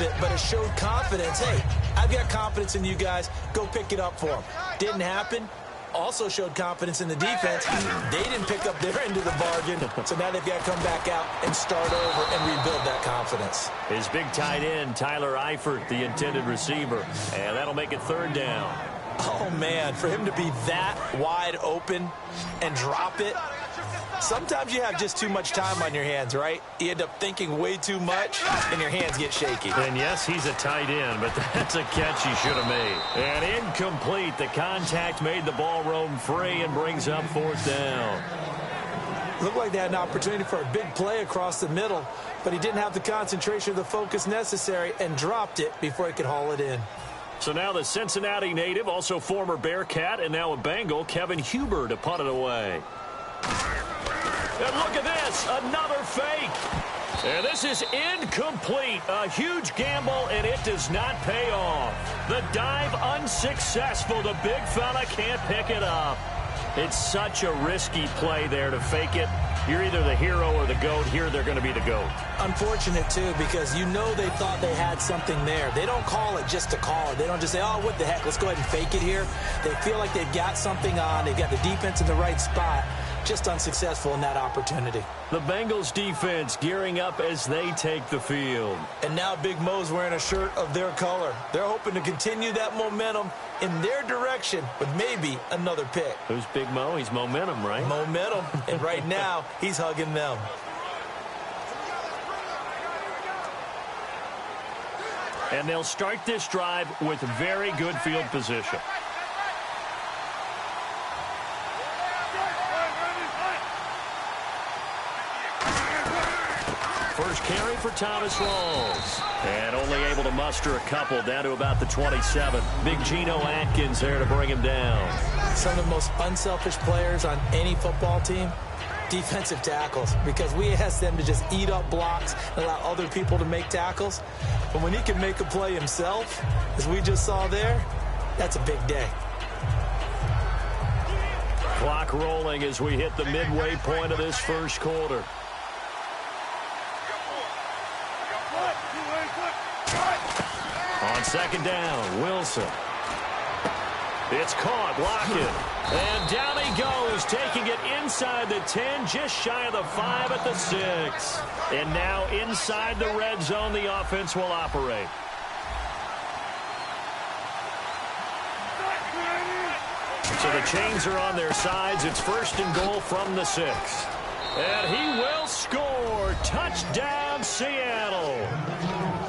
it, but it showed confidence. Hey, I've got confidence in you guys. Go pick it up for them. Didn't happen. Also showed confidence in the defense. They didn't pick up their end of the bargain, so now they've got to come back out and start over and rebuild that confidence. His big tight end, Tyler Eifert, the intended receiver, and that'll make it third down. Oh, man, for him to be that wide open and drop it, sometimes you have just too much time on your hands, right? You end up thinking way too much, and your hands get shaky. And yes, he's a tight end, but that's a catch he should have made. And incomplete. The contact made the ball roam free and brings up fourth down. Looked like they had an opportunity for a big play across the middle, but he didn't have the concentration or the focus necessary and dropped it before he could haul it in. So now the Cincinnati native, also former Bearcat, and now a Bengal, Kevin Huber, to punt it away. And look at this, another fake. And this is incomplete. A huge gamble, and it does not pay off. The dive unsuccessful. The big fella can't pick it up. It's such a risky play there to fake it. You're either the hero or the GOAT. Here they're going to be the GOAT. Unfortunate, too, because you know they thought they had something there. They don't call it just to call it. They don't just say, oh, what the heck, let's go ahead and fake it here. They feel like they've got something on. They've got the defense in the right spot. Just unsuccessful in that opportunity. The Bengals defense gearing up as they take the field. And now Big Mo's wearing a shirt of their color. They're hoping to continue that momentum in their direction with maybe another pick. Who's Big Mo? He's momentum, right? Momentum. And right now, he's hugging them. And they'll start this drive with very good field position. First carry for Thomas Rawls. And only able to muster a couple down to about the 27. Big Geno Atkins there to bring him down. Some of the most unselfish players on any football team, defensive tackles, because we ask them to just eat up blocks and allow other people to make tackles. But when he can make a play himself, as we just saw there, that's a big day. Clock rolling as we hit the midway point of this first quarter. On second down, Wilson. It's caught, Lockett. And down he goes, taking it inside the 10, just shy of the 5 at the 6. And now inside the red zone, the offense will operate. So the chains are on their sides. It's first and goal from the 6. And he will score. Touchdown, Seattle.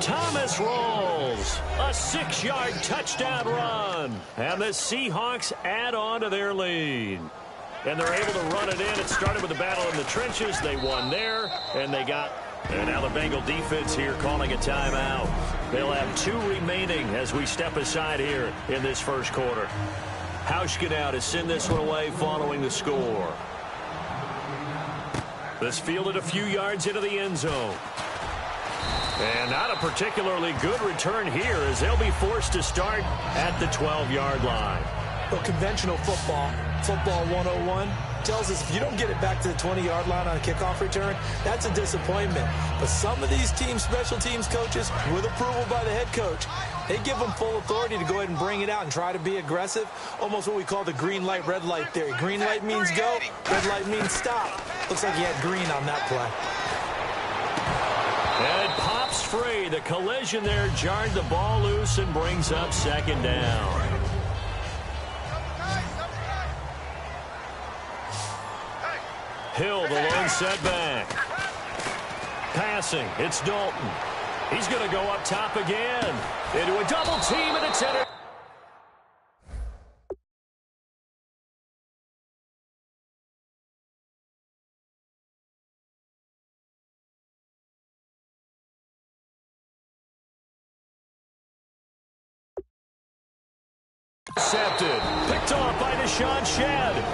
Thomas Rawls, a 6-yard touchdown run. And the Seahawks add on to their lead. And they're able to run it in. It started with a battle in the trenches. They won there, and they got... And now the Bengal defense here calling a timeout. They'll have 2 remaining as we step aside here in this first quarter. Hauschka now to send this one away following the score. This fielded a few yards into the end zone. And not a particularly good return here as they'll be forced to start at the 12-yard line. Well, conventional football 101, tells us if you don't get it back to the 20-yard line on a kickoff return, that's a disappointment. But some of these teams, special teams coaches, with approval by the head coach, they give them full authority to go ahead and bring it out and try to be aggressive. Almost what we call the green light, red light theory. Green light means go, red light means stop. Looks like he had green on that play. And it pops free. The collision there jarred the ball loose and brings up second down. Hill, the lone setback. Passing, it's Dalton. He's going to go up top again. Into a double team, and it's entered. Intercepted. Picked off by Deshaun Shedd.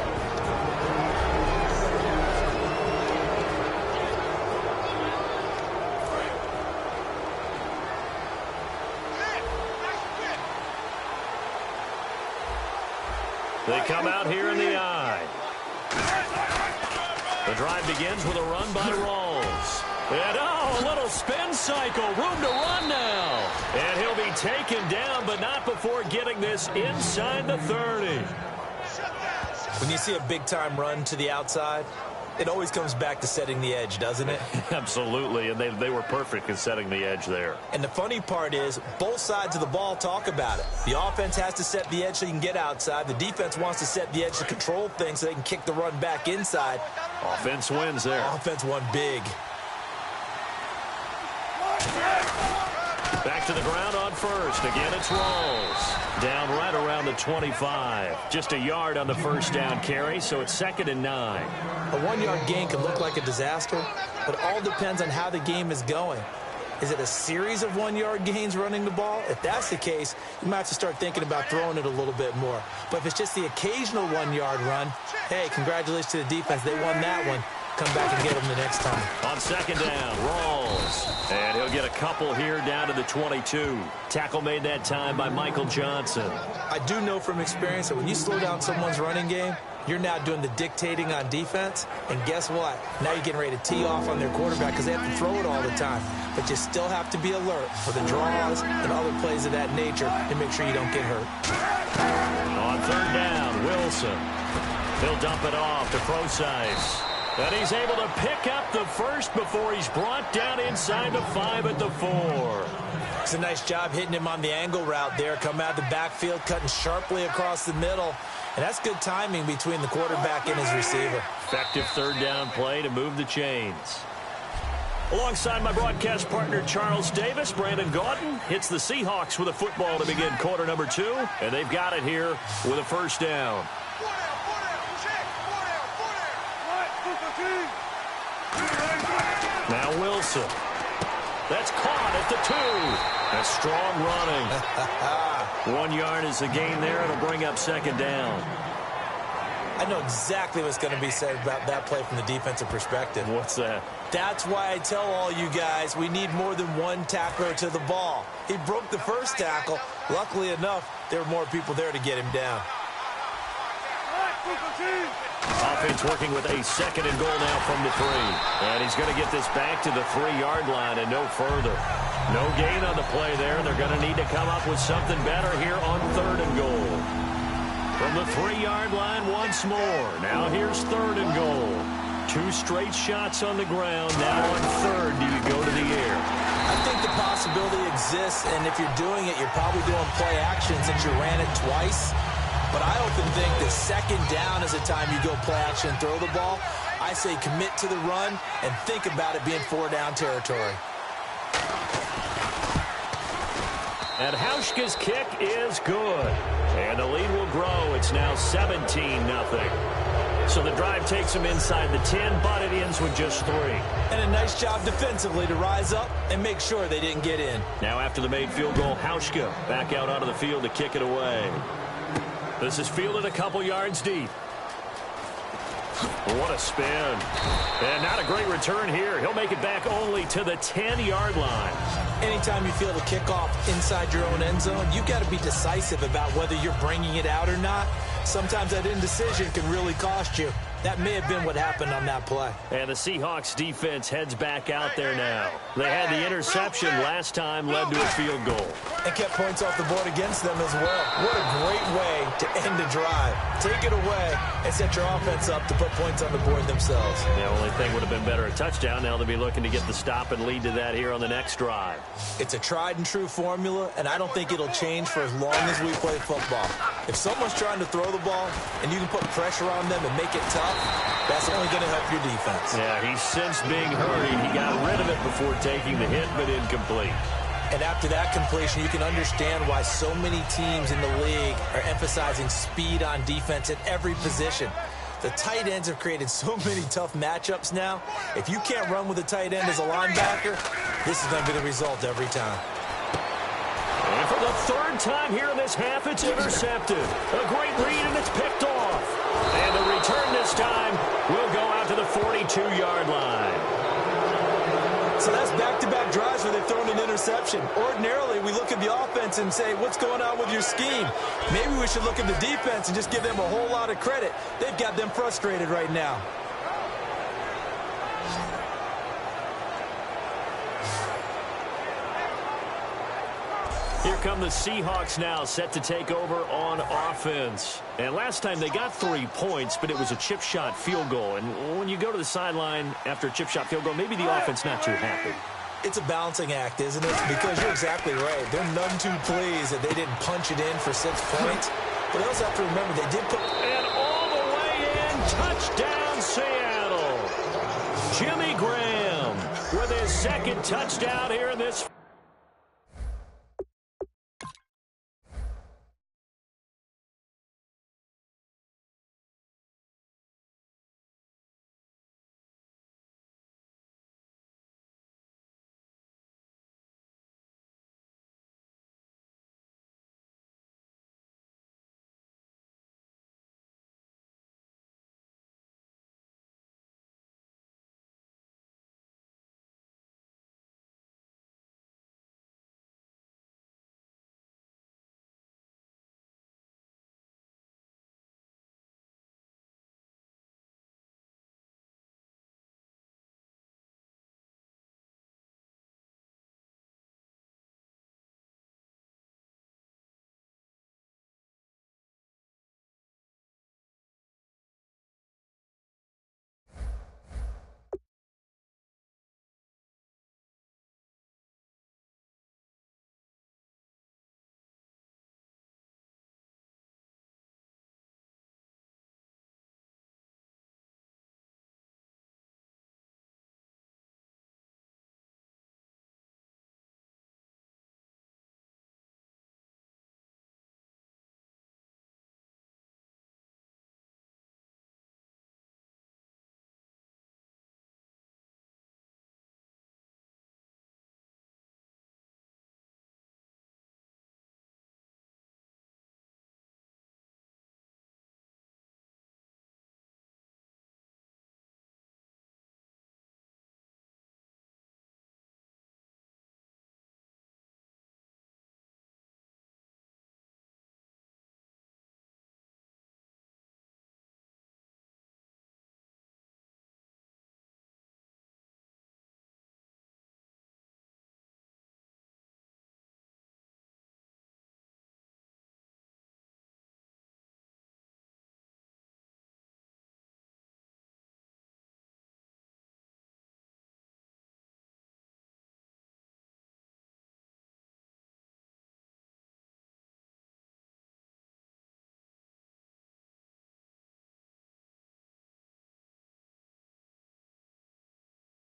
They come out here in the eye. The drive begins with a run by Rawls. And, oh, a little spin cycle. Room to run now. be taken down, but not before getting this inside the 30. When you see a big-time run to the outside, it always comes back to setting the edge, doesn't it? Absolutely, and they were perfect in setting the edge there. And the funny part is, both sides of the ball talk about it. The offense has to set the edge so you can get outside. The defense wants to set the edge to control things so they can kick the run back inside. Offense wins there. Offense won big. Back to the ground on first. Again, it's Rawls. Down right around the 25. Just a yard on the first down carry, so it's 2nd and 9. A 1-yard gain can look like a disaster, but it all depends on how the game is going. Is it a series of 1-yard gains running the ball? If that's the case, you might have to start thinking about throwing it a little bit more. But if it's just the occasional 1-yard run, hey, congratulations to the defense. They won that one. Come back and get them the next time. On 2nd down, Rawls. And he'll get a couple here down to the 22. Tackle made that time by Michael Johnson. I do know from experience that when you slow down someone's running game, you're now doing the dictating on defense. And guess what? Now you're getting ready to tee off on their quarterback because they have to throw it all the time. But you still have to be alert for the draws and other plays of that nature to make sure you don't get hurt. On 3rd down, Wilson. He'll dump it off to Procise. And he's able to pick up the first before he's brought down inside the 5 at the 4. It's a nice job hitting him on the angle route there. Come out of the backfield, cutting sharply across the middle. And that's good timing between the quarterback and his receiver. Effective 3rd down play to move the chains. Alongside my broadcast partner, Charles Davis, Brandon Gaudin hits the Seahawks with a football to begin quarter number 2. And they've got it here with a first down. Now Wilson. That's caught at the 2. That's strong running. 1 yard is the gain there. It'll bring up 2nd down. I know exactly what's going to be said about that play from the defensive perspective. What's that? That's why I tell all you guys we need more than one tackler to the ball. He broke the first tackle. Luckily enough, there were more people there to get him down. Offense working with a 2nd and goal now from the 3. And he's going to get this back to the 3-yard line and no further. No gain on the play there. They're going to need to come up with something better here on 3rd and goal. From the 3-yard line once more. Now here's 3rd and goal. 2 straight shots on the ground. Now on 3rd, do you go to the air? I think the possibility exists, and if you're doing it, you're probably doing play action since you ran it twice. But I often think that 2nd down is the time you go play action and throw the ball. I say commit to the run and think about it being 4-down territory. And Hauschka's kick is good. And the lead will grow. It's now 17-0. So the drive takes them inside the 10, but it ends with just 3. And a nice job defensively to rise up and make sure they didn't get in. Now after the made field goal, Hauschka back out onto the field to kick it away. This is fielded a couple yards deep. What a spin. And not a great return here. He'll make it back only to the 10-yard line. Anytime you field a kickoff inside your own end zone, you've got to be decisive about whether you're bringing it out or not. Sometimes that indecision can really cost you. That may have been what happened on that play. And the Seahawks defense heads back out there now. They had the interception last time, led to a field goal. And kept points off the board against them as well. What a great way to end a drive. Take it away and set your offense up to put points on the board themselves. The only thing would have been better a touchdown. Now they'll be looking to get the stop and lead to that here on the next drive. It's a tried and true formula, and I don't think it'll change for as long as we play football. If someone's trying to throw the ball and you can put pressure on them and make it tough, that's only going to help your defense. Yeah, he sensed being hurried. He got rid of it before taking the hit, but incomplete. And after that completion, you can understand why so many teams in the league are emphasizing speed on defense at every position. The tight ends have created so many tough matchups now. If you can't run with a tight end as a linebacker, this is going to be the result every time. And for the 3rd time here in this half, it's intercepted. A great read, and it's picked off. And the return this time will go out to the 42-yard line. So that's back-to-back drives where they've thrown an interception. Ordinarily, we look at the offense and say, what's going on with your scheme? Maybe we should look at the defense and just give them a whole lot of credit. They've got them frustrated right now. Here come the Seahawks now, set to take over on offense. And last time they got 3 points, but it was a chip shot field goal. And when you go to the sideline after a chip shot field goal, maybe the offense not too happy. It's a balancing act, isn't it? Because you're exactly right. They're none too pleased that they didn't punch it in for 6 points. But also have to remember, they did put... And all the way in, touchdown Seattle. Jimmy Graham with his second touchdown here in this